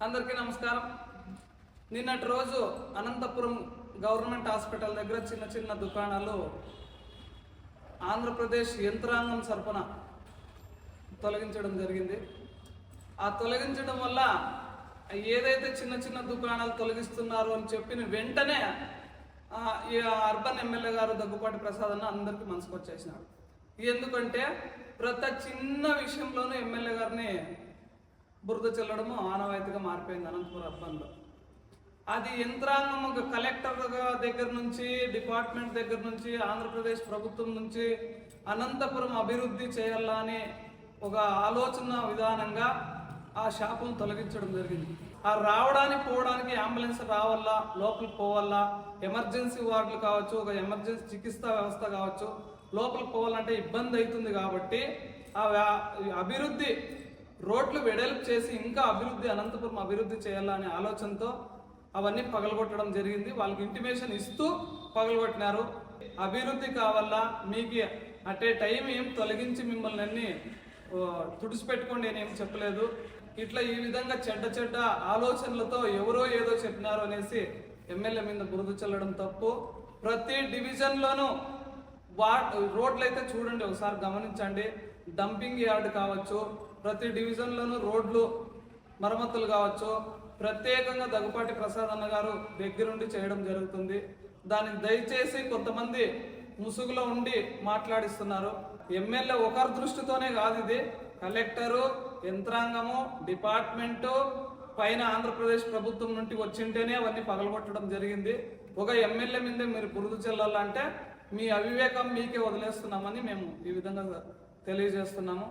అందరికీ నమస్కారం. నిన్నటి రోజు అనంతపురం గవర్నమెంట్ హాస్పిటల్ దగ్గర చిన్న చిన్న దుకాణాలు ఆంధ్రప్రదేశ్ యంత్రాంగం సరఫరా తొలగించడం జరిగింది. ఆ తొలగించడం వల్ల ఏదైతే చిన్న చిన్న దుకాణాలు తొలగిస్తున్నారు అని చెప్పిన వెంటనే ఈ అర్బన్ ఎమ్మెల్యే గారు దగ్గుపాటి ప్రసాద్ అన్న అందరికీ మనసుకు వచ్చేసినాడు. ఎందుకంటే ప్రతి చిన్న విషయంలోనూ ఎమ్మెల్యే గారిని బురద చల్లడము ఆనవాయితీగా మారిపోయింది అనంతపురం అర్బన్లో. అది యంత్రాంగం కలెక్టర్ దగ్గర నుంచి, డిపార్ట్మెంట్ దగ్గర నుంచి, ఆంధ్రప్రదేశ్ ప్రభుత్వం నుంచి అనంతపురం అభివృద్ధి చేయాలా అని ఒక ఆలోచన విధానంగా ఆ శాపం తొలగించడం జరిగింది. ఆ రావడానికి పోవడానికి అంబులెన్స్ రావాలా, లోపలికి పోవాలా, ఎమర్జెన్సీ వార్డులు కావచ్చు, ఒక ఎమర్జెన్సీ చికిత్సా వ్యవస్థ కావచ్చు, లోపలికి పోవాలంటే ఇబ్బంది అవుతుంది. కాబట్టి ఆ అభివృద్ధి రోడ్లు వెడల్పు చేసి ఇంకా అనంతపురం అభివృద్ధి చేయాలనే ఆలోచనతో అవన్నీ పగలగొట్టడం జరిగింది. వాళ్ళకి ఇంటిమేషన్ ఇస్తూ పగలగొట్టినారు. అభివృద్ధి కావాలా, మీకు అటే టైం ఏం తొలగించి మిమ్మల్ని అన్ని తుడిచిపెట్టుకోండి అని ఏం చెప్పలేదు. ఇట్లా ఈ విధంగా చెడ్డ ఆలోచనలతో ఎవరో ఏదో చెప్పినారు అనేసి ఎమ్మెల్యే మీద బురద చల్లడం తప్పు. ప్రతి డివిజన్లోనూ రోడ్లు అయితే చూడండి, ఒకసారి గమనించండి. డంపింగ్ యార్డ్ కావచ్చు, ప్రతి డివిజన్లోనూ రోడ్లు మరమ్మతులు కావచ్చు, ప్రత్యేకంగా దగ్గుపాటి ప్రసాద్ అన్న గారు దగ్గరుండి చేయడం జరుగుతుంది. దానికి దయచేసి కొంతమంది ముసుగులో ఉండి మాట్లాడిస్తున్నారు. ఎమ్మెల్యే ఒకరి దృష్టితోనే కాదు, ఇది కలెక్టరు, యంత్రాంగము, డిపార్ట్మెంటు పైన ఆంధ్రప్రదేశ్ ప్రభుత్వం నుండి వచ్చింటేనే అవన్నీ పగలగొట్టడం జరిగింది. ఒక ఎమ్మెల్యే మీదే మీరు బురద చల్లాలంటే మీ అవివేకం మీకే వదిలేస్తున్నామని మేము ఈ విధంగా తెలియజేస్తున్నాము.